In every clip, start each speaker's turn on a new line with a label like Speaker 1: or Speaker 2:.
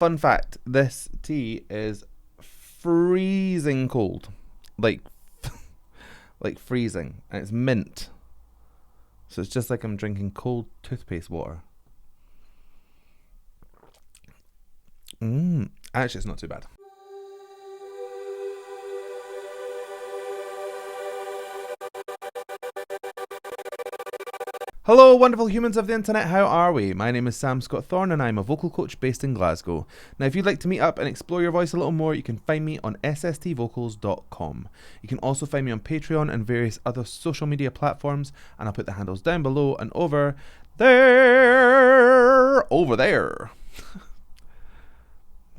Speaker 1: Fun fact, this tea is freezing cold. Like, like freezing. And it's mint. So it's just like I'm drinking cold toothpaste water. Actually, it's not too bad. Hello, wonderful humans of the internet, how are we? My name is Sam Scott-Thorne and I'm a vocal coach based in Glasgow. Now, if you'd like to meet up and explore your voice a little more, you can find me on sstvocals.com. You can also find me on Patreon and various other social media platforms, and I'll put the handles down below and over there. Over there.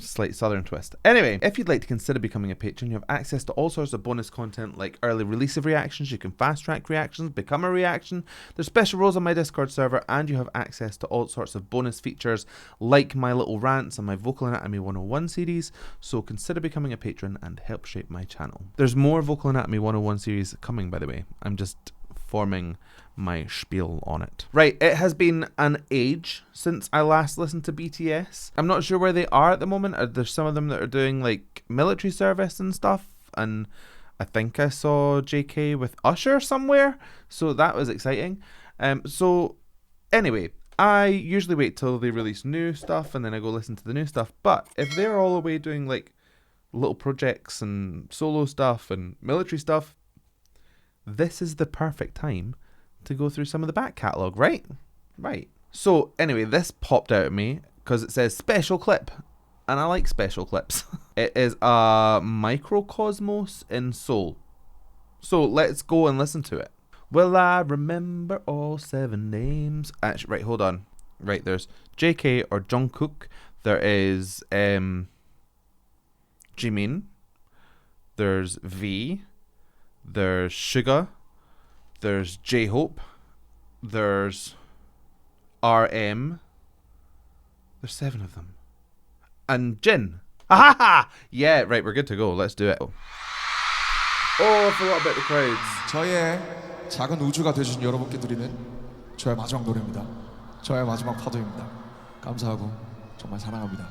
Speaker 1: Slight southern twist. Anyway, if you'd like to consider becoming a patron, you have access to all sorts of bonus content like early release of reactions, you can fast track reactions, become a reaction, there's special roles on my Discord server, and you have access to all sorts of bonus features like my little rants and my Vocal Anatomy 101 series, so consider becoming a patron and help shape my channel. There's more Vocal Anatomy 101 series coming, by the way. I'm just forming my spiel on it. Right, it has been an age since I last listened to BTS. I'm not sure where they are at the moment. There's some of them that are doing like military service and stuff, and I think I saw JK with Usher somewhere, so that was exciting. So anyway, I usually wait till they release new stuff and then I go listen to the new stuff, but if they're all away doing like little projects and solo stuff and military stuff, this is the perfect time to go through some of the back catalogue, right? Right. So anyway, this popped out at me because it says special clip, and I like special clips. It is a Mikrokosmos in SEOUL. So let's go and listen to it. Will I remember all 7 names? Actually, right, hold on. Right, there's JK or Jung Kook. There is Jimin. There's V. There's Suga. There's J-Hope. There's RM. There's 7 of them. And Jin. Ahaha! Yeah, right, we're good to go. Let's do it. Oh, I forgot about the crowds.
Speaker 2: 저의 작은 우주가 되주신 여러분께 드리는 저의 마지막 노래입니다. 저의 마지막 파도입니다. 감사하고 정말 사랑합니다.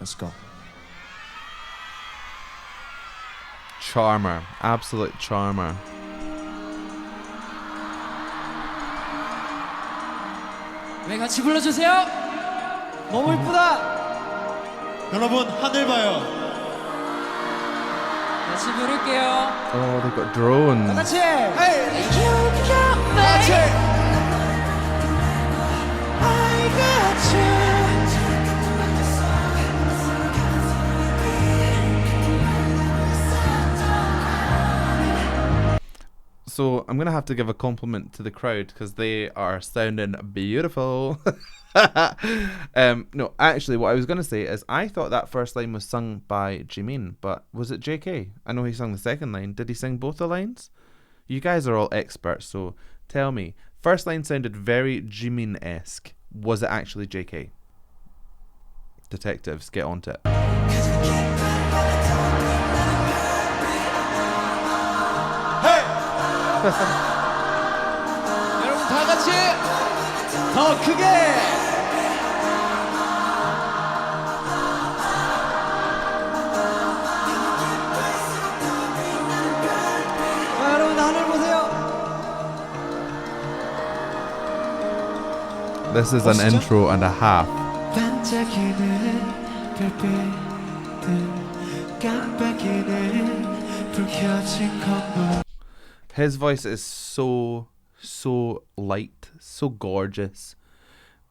Speaker 2: Let's go.
Speaker 1: Charmer. Absolute charmer.
Speaker 3: 네, 같이 불러주세요. 너무 이쁘다.
Speaker 4: 여러분 하늘 봐요.
Speaker 3: 같이 부를게요.
Speaker 1: Oh, they've got drones.
Speaker 3: 같이. Hey. 같이.
Speaker 1: So I'm gonna have to give a compliment to the crowd because they are sounding beautiful. No, actually, what I was gonna say is I thought that first line was sung by Jimin, but was it JK? I know he sung the second line. Did he sing both the lines? You guys are all experts, so tell me. First line sounded very Jimin-esque. Was it actually JK? Detectives, get onto it.
Speaker 3: 여러분 다 같이 더 크게. 자, 여러분 하늘 보세요.
Speaker 1: This is an intro and a half.
Speaker 5: 반짝이는 별빛들 깜빡이는 불 켜진 건물.
Speaker 1: His voice is so light, so gorgeous.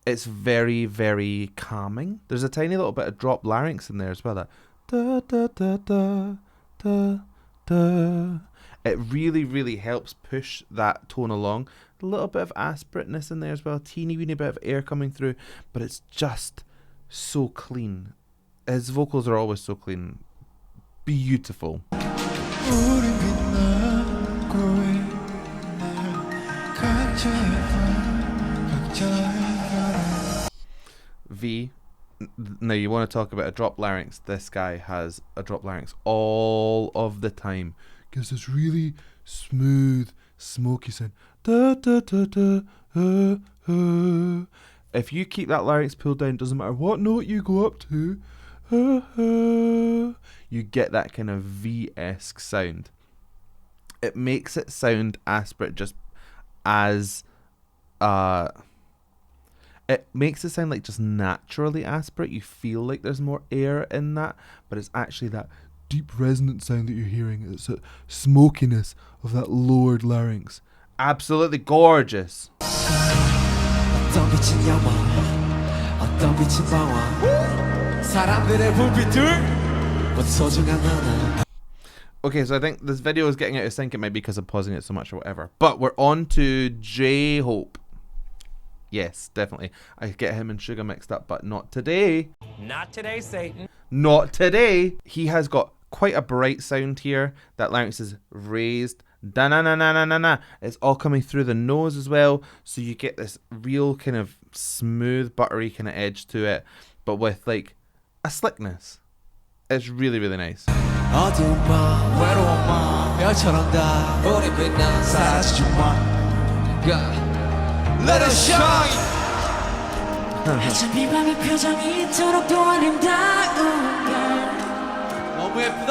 Speaker 1: It's very, very calming. There's a tiny little bit of drop larynx in there as well. That da da da da da da. It really, really helps push that tone along. A little bit of aspirateness in there as well. Teeny weeny bit of air coming through, but it's just so clean. His vocals are always so clean. Beautiful. V. Now you want to talk about a drop larynx. This guy has a drop larynx all of the time. Gives this really smooth, smoky sound. Da, da, da, da, If you keep that larynx pulled down, doesn't matter what note you go up to, you get that kind of V-esque sound. It makes it sound aspirate just as it makes it sound like just naturally aspirate. You feel like there's more air in that, but it's actually that deep resonant sound that you're hearing. It's a smokiness of that lowered larynx. Absolutely gorgeous. Okay, so I think this video is getting out of sync. It might be because I'm pausing it so much or whatever. But we're on to J-Hope. Yes, definitely. I get him and Suga mixed up, but not today.
Speaker 3: Not today, Satan.
Speaker 1: Not today. He has got quite a bright sound here. That larynx is raised. Da-na-na-na-na-na-na. It's all coming through the nose as well. So you get this real kind of smooth, buttery kind of edge to it, but with like a slickness. It's really, really nice.
Speaker 3: Let us shine. 너무 예쁘다.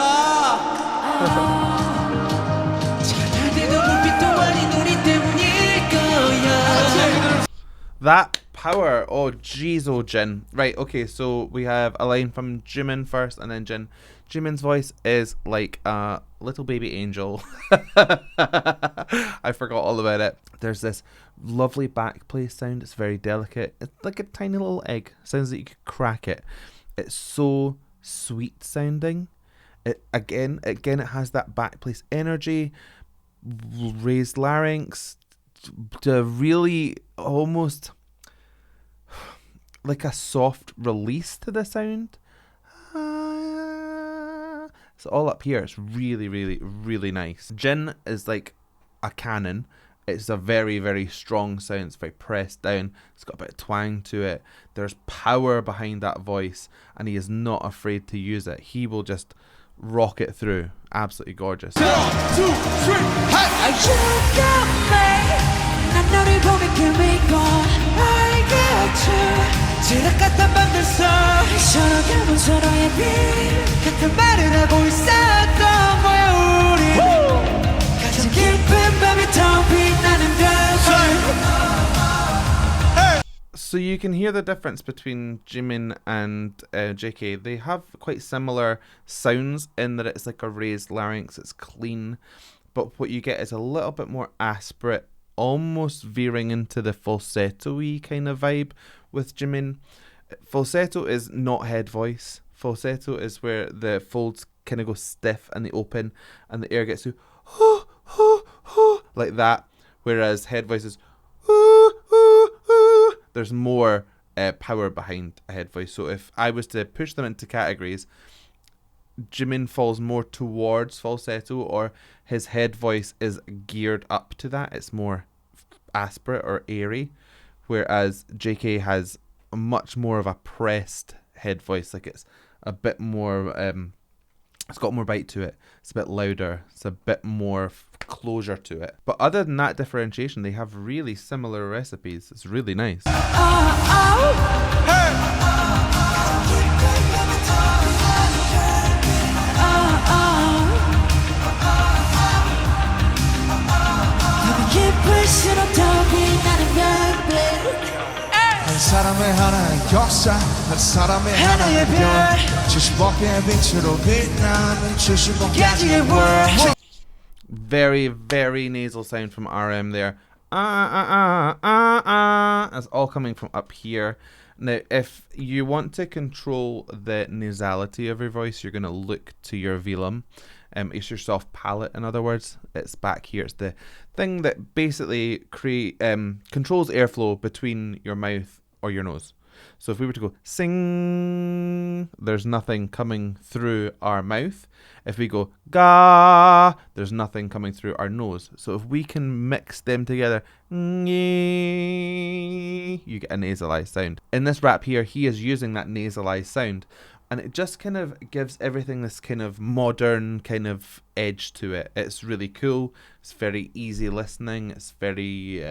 Speaker 1: That power. Oh jeez, oh Jin. Right, okay, so we have a line from Jimin first and then Jin. Jimin's voice is like a little baby angel. I forgot all about it. There's this lovely back play sound. It's very delicate. It's like a tiny little egg. Sounds like you could crack it. It's so sweet sounding. It again it has that back place energy, raised larynx, to really almost like a soft release to the sound. It's all up here. It's really, really, really nice. Jin is like a cannon. It's a very, very strong sound. It's very pressed down. It's got a bit of twang to it. There's power behind that voice, and he is not afraid to use it. He will just rock it through. Absolutely gorgeous.
Speaker 3: 1, 2, 3, 지락같은 밤들 속 서로가 서로의 빛 같은 말을 하고 있었던 거야 우리 가장 깊은 밤에 텅 빛나는 별들.
Speaker 1: So you can hear the difference between Jimin and JK. They have quite similar sounds in that it's like a raised larynx, it's clean, but what you get is a little bit more aspirate, almost veering into the falsetto-y kind of vibe with Jimin. Falsetto is not head voice. Falsetto is where the folds kind of go stiff and they open and the air gets to like that, whereas head voice is there's more power behind a head voice. So if I was to push them into categories, Jimin falls more towards falsetto, or his head voice is geared up to that. It's more aspirate or airy, whereas JK has much more of a pressed head voice. Like it's a bit more it's got more bite to it. It's a bit louder. It's a bit more closure to it. But other than that differentiation, they have really similar recipes. It's really nice.
Speaker 2: 사람의 하나의 역사, 한 사람의 하나의 별, 70억의 빛으로 빛나는 70억까지의 world.
Speaker 1: Very, very nasal sound from RM there. That's all coming from up here. Now, if you want to control the nasality of your voice, you're going to look to your velum. It's your soft palate, in other words. It's back here. It's the thing that basically controls airflow between your mouth or your nose. So if we were to go sing, there's nothing coming through our mouth. If we go ga, there's nothing coming through our nose. So if we can mix them together, you get a nasalized sound. In this rap here, he is using that nasalized sound, and it just kind of gives everything this kind of modern kind of edge to it. It's really cool. It's very easy listening. It's very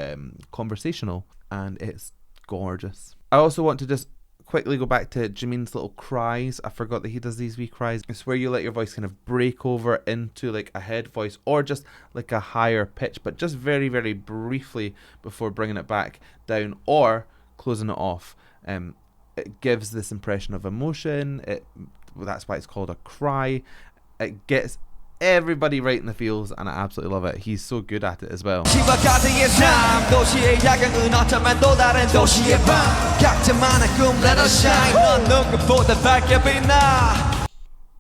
Speaker 1: conversational, and it's gorgeous. I also want to just quickly go back to Jimin's little cries. I forgot that he does these wee cries. It's where you let your voice kind of break over into like a head voice or just like a higher pitch, but just very, very briefly before bringing it back down or closing it off. It gives this impression of emotion. That's why it's called a cry. It gets everybody right in the feels, and I absolutely love it. He's so good at it as well.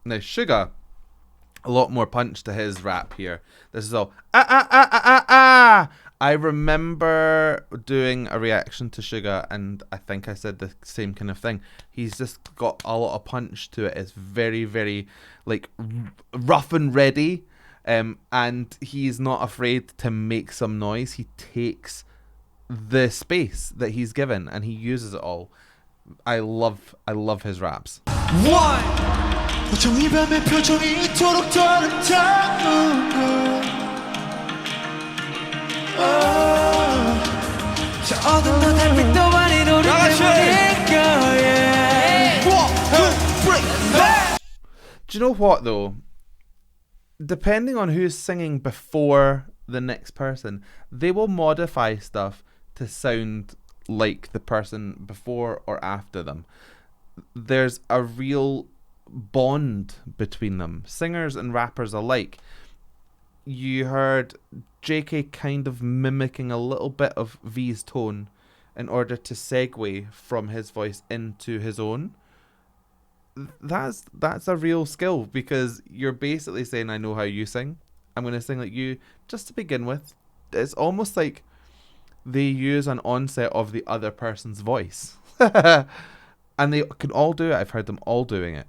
Speaker 1: Now Suga, a lot more punch to his rap here. This is all I remember doing a reaction to Suga, and I think I said the same kind of thing. He's just got a lot of punch to it. It's very, very like rough and ready, and he's not afraid to make some noise. He takes the space that he's given and he uses it all. I love his raps. Do you know what though? Depending on who's singing before the next person, they will modify stuff to sound like the person before or after them. There's a real bond between them, singers and rappers alike. You heard JK kind of mimicking a little bit of V's tone in order to segue from his voice into his own. That's a real skill, because you're basically saying, I know how you sing, I'm going to sing like you just to begin with. It's almost like they use an onset of the other person's voice. And they can all do it. I've heard them all doing it.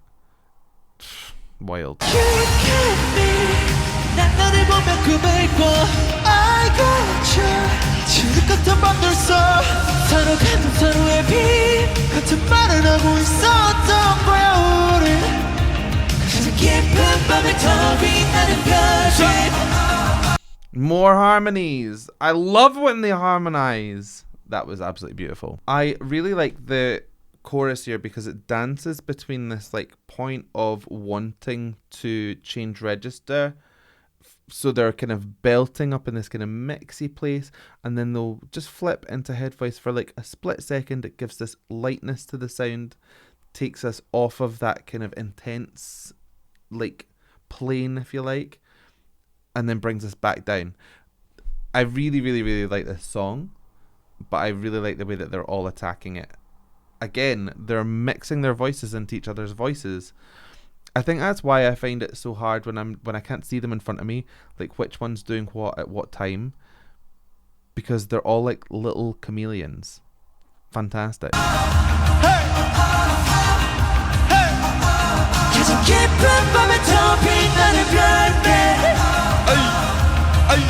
Speaker 1: Wild. More harmonies. I love when they harmonize. That was absolutely beautiful. I really like the chorus here because it dances between this like point of wanting to change register, so they're kind of belting up in this kind of mixy place, and then they'll just flip into head voice for like a split second. It gives this lightness to the sound, takes us off of that kind of intense like plane, if you like, and then brings us back down. I really, really, really like this song, but I really like the way that they're all attacking it. Again, they're mixing their voices into each other's voices. I think that's why I find it so hard when I can't see them in front of me, like which one's doing what at what time, because they're all like little chameleons. Fantastic.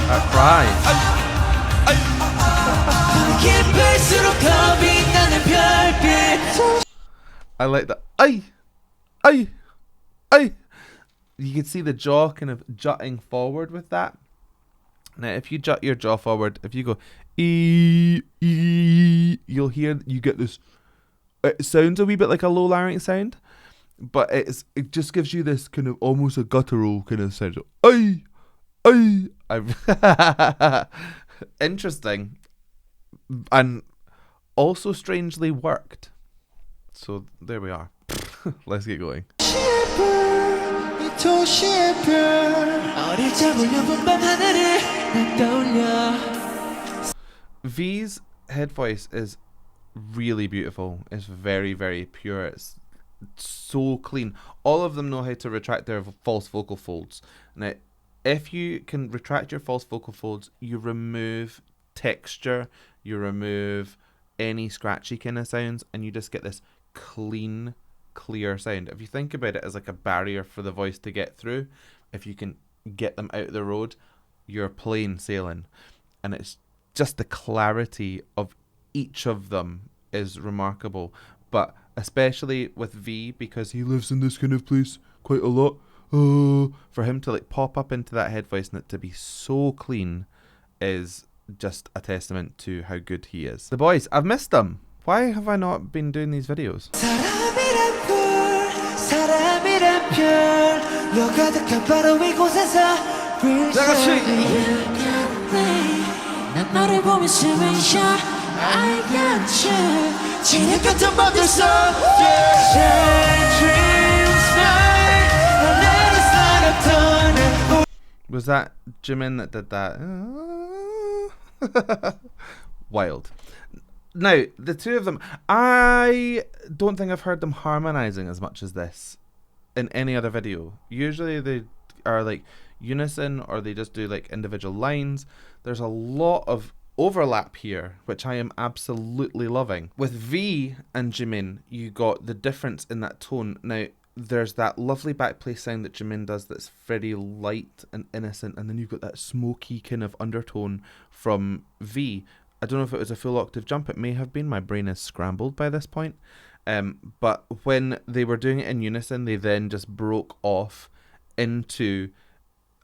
Speaker 1: That cry. I like that. You can see the jaw kind of jutting forward with that. Now, if you jut your jaw forward, if you go you'll hear, you get this. It sounds a wee bit like a low larynx sound, but it just gives you this kind of almost a guttural kind of sound. Interesting, and also strangely worked. So there we are. Let's get going. V's head voice is really beautiful. It's very, very pure. It's so clean. All of them know how to retract their false vocal folds. Now, if you can retract your false vocal folds, you remove texture, you remove any scratchy kind of sounds, and you just get this clean, clear sound. If you think about it as like a barrier for the voice to get through, if you can get them out of the road, you're plain sailing. And it's just the clarity of each of them is remarkable. But especially with V, because he lives in this kind of place quite a lot, for him to like pop up into that head voice and it to be so clean is just a testament to how good he is. The boys, I've missed them. Why have I not been doing these videos?
Speaker 3: 사람이란 별 사람이란 별로 가득한 바로 이곳에서
Speaker 2: 다 같이
Speaker 3: 난 너를 보며 숨을 쉬어 I got you 진흙 같은 밤들 속 Shine dreams fly 하늘을 살았던
Speaker 1: Was that Jimin that did that? Wild. Now, the two of them, I don't think I've heard them harmonizing as much as this in any other video. Usually they are like unison or they just do like individual lines. There's a lot of overlap here, which I am absolutely loving. With V and Jimin, you got the difference in that tone. Now, there's that lovely backplay sound that Jimin does that's very light and innocent, and then you've got that smoky kind of undertone from V. I don't know if it was a full octave jump. It may have been. My brain is scrambled by this point. But when they were doing it in unison, they then just broke off into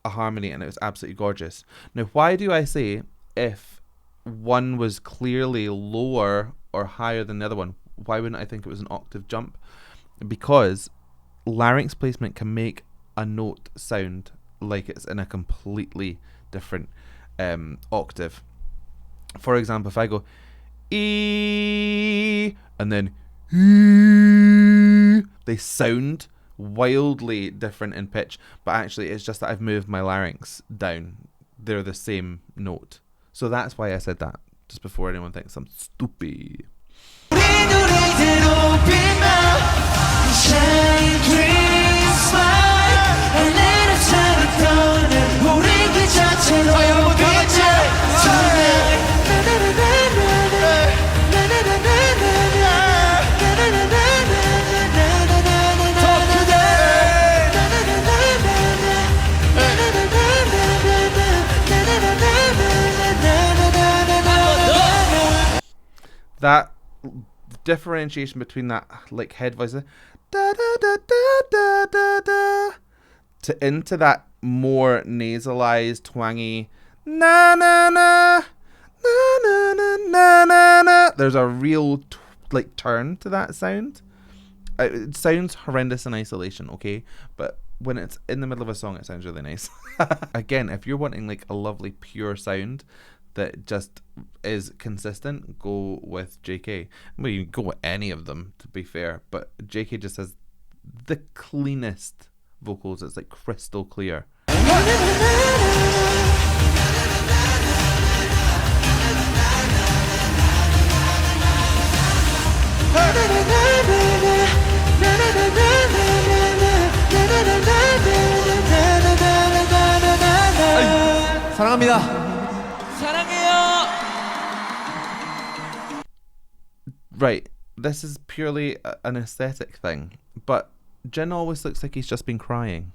Speaker 1: a harmony, and it was absolutely gorgeous. Now, why do I say if one was clearly lower or higher than the other one, why wouldn't I think it was an octave jump? Because larynx placement can make a note sound like it's in a completely different octave. For example, if I go E and then E, they sound wildly different in pitch, but actually it's just that I've moved my larynx down. They're the same note. So that's why I said that, just before anyone thinks I'm stupid. That differentiation between that like head voice da da da da da da da to into that more nasalized twangy na na na na na na na na na, there's a real like turn to that sound. It sounds horrendous in isolation, okay, but when it's in the middle of a song it sounds really nice. Again, if you're wanting like a lovely pure sound that just is consistent, go with JK. Well, you can go with any of them, to be fair, but JK just has the cleanest vocals. It's like crystal clear.
Speaker 2: 사랑합니다.
Speaker 1: Right, this is purely an aesthetic thing, but Jin always looks like he's just been crying.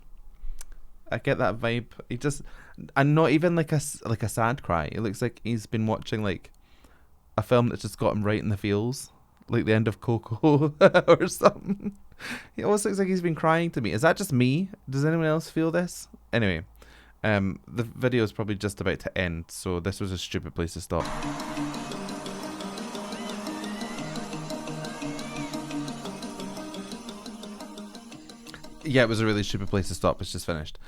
Speaker 1: I get that vibe. He just, and not even like a sad cry. It looks like he's been watching like a film that's just got him right in the feels, like the end of Coco or something. He always looks like he's been crying to me. Is that just me? Does anyone else feel this? Anyway, the video is probably just about to end, so this was a stupid place to stop. Yeah, it was a really stupid place to stop. It's just finished.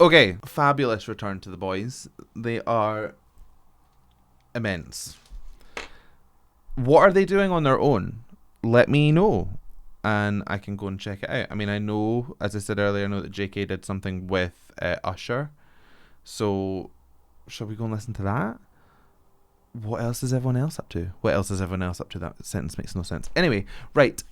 Speaker 1: Okay, fabulous return to the boys. They are immense. What are they doing on their own? Let me know, and I can go and check it out. I mean, I know, as I said earlier, I know that JK did something with Usher. So, shall we go and listen to that? What else is everyone else up to? What else is everyone else up to? That sentence makes no sense. Anyway, right.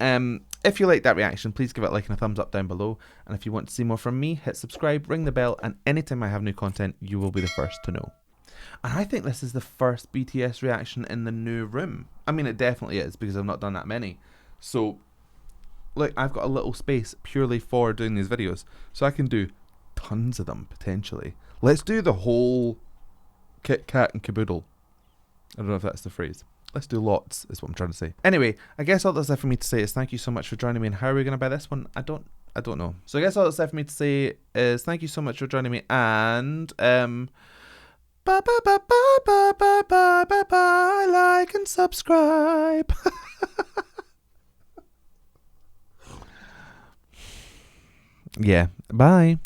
Speaker 1: If you like that reaction, please give it a like and a thumbs up down below. And if you want to see more from me, hit subscribe, ring the bell, and anytime I have new content, you will be the first to know. And I think this is the first BTS reaction in the new room. I mean, it definitely is, because I've not done that many. So, look, I've got a little space purely for doing these videos. So I can do tons of them, potentially. Let's do the whole Kit Kat and Caboodle. I don't know if that's the phrase. Let's do lots, is what I'm trying to say. Anyway, I guess all that's left for me to say is thank you so much for joining me. And how are we going to buy this one? I don't know. So I guess all that's left for me to say is thank you so much for joining me. And Bye bye bye bye bye bye bye bye bye. Like and subscribe. Yeah. Bye.